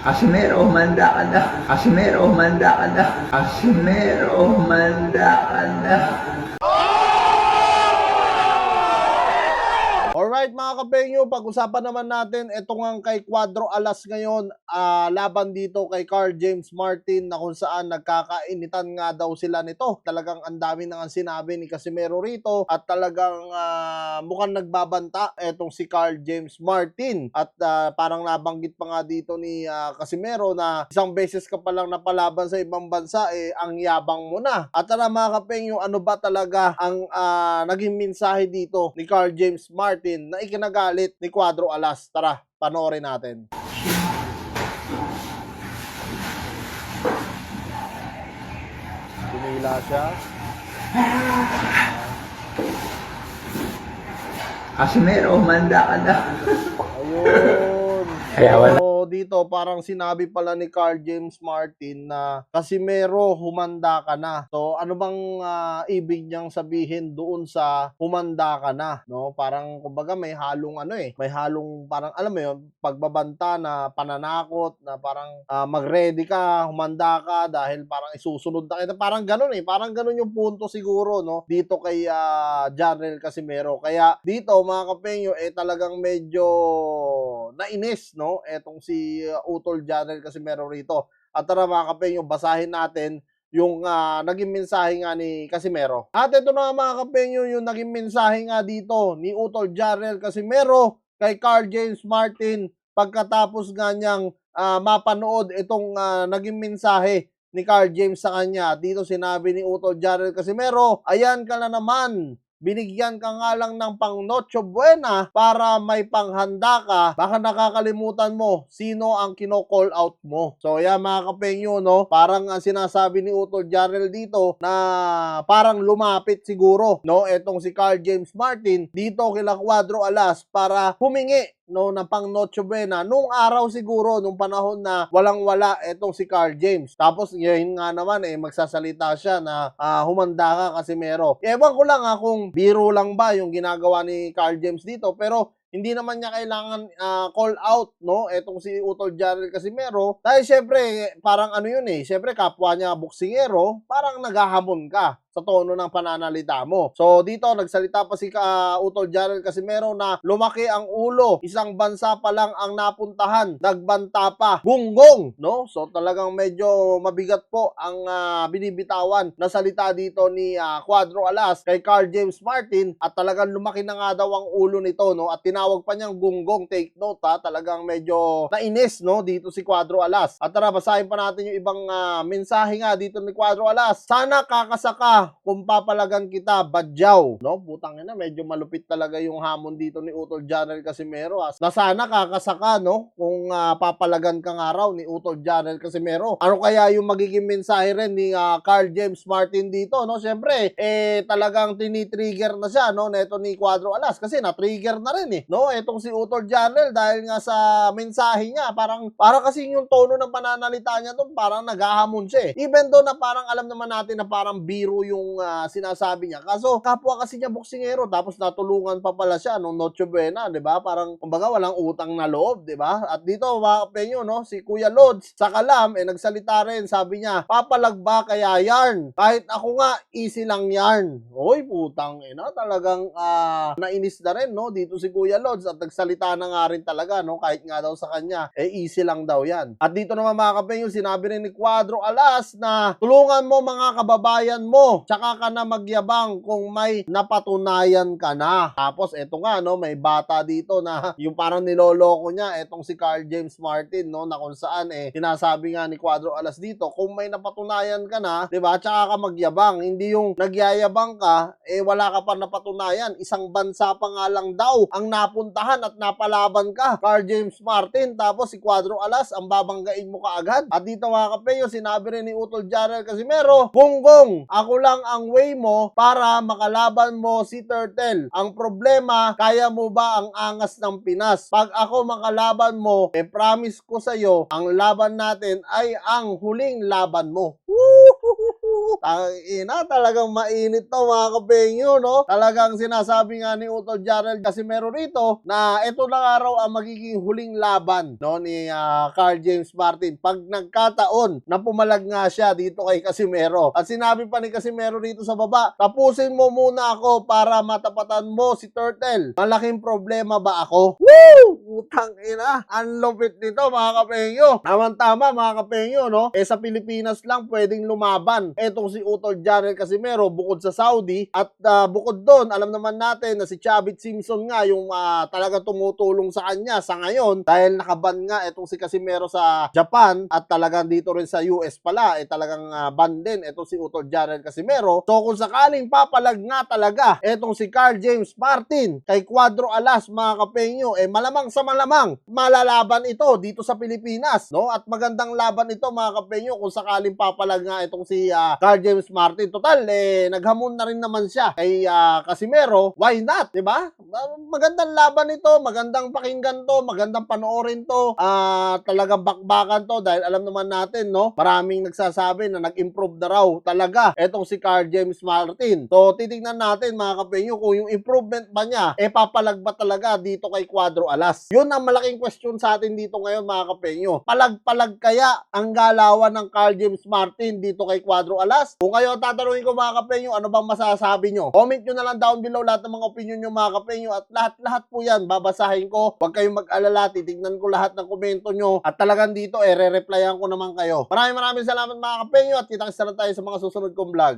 Asimero, humanda ka na. Asimero, humanda ka na. Asimero, humanda ka na. Alright mga kapengyo, pag-usapan naman natin ito nga kay Cuadro Alas ngayon, laban dito kay Carl James Martin na kung saan nagkakainitan nga daw sila nito. Talagang ang dami nang sinabi ni Casimero rito at talagang mukhang nagbabanta etong si Carl James Martin. At parang nabanggit pa nga dito ni Casimero na isang beses ka palang napalaban sa ibang bansa, ang yabang mo na. At tara mga kapengyo, ano ba talaga ang naging mensahe dito ni Carl James Martin na ikinagalit ni Cuadro Alas? Tara, panoorin natin. Pinila siya. Asimero, humanda ka na. Ayun. Kaya wala. So, dito parang sinabi pala ni Carl James Martin na Casimero, humanda ka na. So ano bang ibig niyang sabihin doon sa humanda ka na, no? Parang kumbaga may halong may halong parang alam mo 'yun, pagbabanta na pananakot na parang mag-ready ka, humanda ka dahil parang isusunod na kita. Parang ganoon parang ganoon yung punto siguro, no? Dito kay Jarrell Casimero. Kaya dito mga kapengyo talagang medyo nainis, no? Etong si Utol Jarrell Casimero rito. At tara mga kapengyo, basahin natin yung naging mensahe nga ni Casimero. At ito na mga kapengyo, yung naging mensahe nga dito ni Utol Jarrell Casimero kay Carl James Martin pagkatapos nga niyang mapanood itong naging mensahe ni Carl James sa kanya. Dito sinabi ni Utol Jarrell Casimero, ayan ka na naman. Binigyan ka nga lang ng pang Noche Buena para may panghanda ka, baka nakakalimutan mo sino ang kino-call out mo. So yan mga kapengyo, no? Parang sinasabi ni Utol Jarrell dito na parang lumapit siguro, no? Etong si Carl James Martin dito kila Cuadro Alas para humingi, no, na pang Noche Buena nung araw siguro, nung panahon na walang-wala etong si Carl James. Tapos ngayon nga naman magsasalita siya na humanda ka Casimero. Ewan ko lang kung biro lang ba yung ginagawa ni Carl James dito, pero hindi naman niya kailangan call out, no, etong si Utol Jarrell Casimero dahil syempre parang syempre kapwa niya boksingero, parang naghahamon ka sa tono ng pananalita mo. So dito nagsalita pa si Utol Jarrell Casimero na lumaki ang ulo, isang bansa pa lang ang napuntahan, nagbanta pa, gunggong, no? So talagang medyo mabigat po ang binibitawan na salita dito ni Cuadro Alas kay Carl James Martin at talagang lumaki na nga daw ang ulo nito, no? At tinawag pa niyang gunggong. Take note talagang medyo nainis, no, dito si Cuadro Alas. At tara, basahin pa natin yung ibang mensahe nga dito ni Cuadro Alas. Sana kakasaka kung papalagan kita, badyaw, no? Putang ina, medyo malupit talaga yung hamon dito ni Utol Jarrell Casimero. Na sana kakasaka, no, kung papalagan ka nga raw ni Utol Jarrell Casimero. Ano kaya yung magiging mensahe rin ni Carl James Martin dito, no? Siyempre, talagang tinitrigger na siya, no, neto ni Cuadro Alas kasi na-trigger na rin no? Etong si Utol Jarrell dahil nga sa mensahe niya, parang kasi yung tono ng pananalita niya doon, parang naghahamon siya Even though na parang alam naman natin na parang biro yung sinasabi niya. Kaso kapwa kasi niya boksingero tapos natulungan pa pala siya nung Noche Buena, 'di ba? Parang kumbaga walang utang na loob, 'di ba? At dito mga kapengyo, no, si Kuya Lods sa Kalam nagsalita rin, sabi niya, papalag ba kaya yarn? Kahit ako nga easy lang yarn. Oy, putang ina, talagang nainis na rin, no, dito si Kuya Lods at nagsalita na nga rin talaga, no, kahit nga daw sa kanya easy lang daw yan. At dito naman mga kapengyo, sinabi rin ni Cuadro Alas na tulungan mo mga kababayan mo, tsaka ka na magyabang kung may napatunayan ka na. Tapos eto nga, no, may bata dito na yung parang niloloko niya etong si Carl James Martin, no, na kung saan sinasabi nga ni Cuadro Alas dito, kung may napatunayan ka na, 'di ba, tsaka ka magyabang, hindi yung nagyayabang ka wala ka pa napatunayan, isang bansa pa nga lang daw ang napuntahan at napalaban ka, Carl James Martin, tapos si Cuadro Alas ang babanggain mo kaagad. At dito mga kapengyo, sinabi rin ni Utol Jarrell Casimero, gunggong, ako lang ang way mo para makalaban mo si Turtle. Ang problema, kaya mo ba ang angas ng Pinas? Pag ako makalaban mo, promise ko sa'yo, ang laban natin ay ang huling laban mo. Ina, talagang mainit to mga kapengyo, no? Talagang sinasabi nga ni Utol Jarrell Casimero rito na ito na nga raw ang magiging huling laban, no, ni Carl James Martin pag nagkataon na pumalag nga siya dito kay Casimero. At sinabi pa ni Casimero rito sa baba, tapusin mo muna ako para matapatan mo si Turtle. Malaking problema ba ako? Woo! Utang ina, ang lupit nito mga kapengyo. Tama mga kapengyo, no? Sa Pilipinas lang pwedeng lumaban etong si Utol Jarrell Casimero bukod sa Saudi at bukod doon, alam naman natin na si Chavit Simpson nga yung talaga tumutulong sa kanya sa ngayon dahil nakaban nga etong si Casimero sa Japan at talagang dito rin sa US pala talagang ban din etong si Utol Jarrell Casimero. So kung sakaling papalag nga talaga etong si Carl James Martin kay Cuadro Alas mga kapengyo, malamang sa malamang malalaban ito dito sa Pilipinas, no? At magandang laban ito mga kapengyo kung sakaling papalag nga itong si Carl James Martin. Total, naghamon na rin naman siya kay Casimero. Why not? Diba? Magandang laban ito, magandang pakinggan to, magandang panoorin to, talagang bakbakan to dahil alam naman natin, no? Maraming nagsasabi na nag-improve na raw talaga etong si Carl James Martin. So, titignan natin mga kapengyo kung yung improvement ba niya, papalag ba talaga dito kay Cuadro Alas. Yun ang malaking question sa atin dito ngayon mga kapengyo. Palag-palag kaya ang galawan ng Carl James Martin dito kay Cuadro Alas? Kung kayo tatanungin ko mga kapengyo, ano bang masasabi nyo? Comment nyo na lang down below lahat ng mga opinion nyo mga kapengyo at lahat po yan babasahin ko. Huwag kayong mag-alala, titignan ko lahat ng komento nyo at talagang dito re-replyan ko naman kayo. Maraming salamat mga kapengyo at kita-kita na tayo sa mga susunod kong vlog.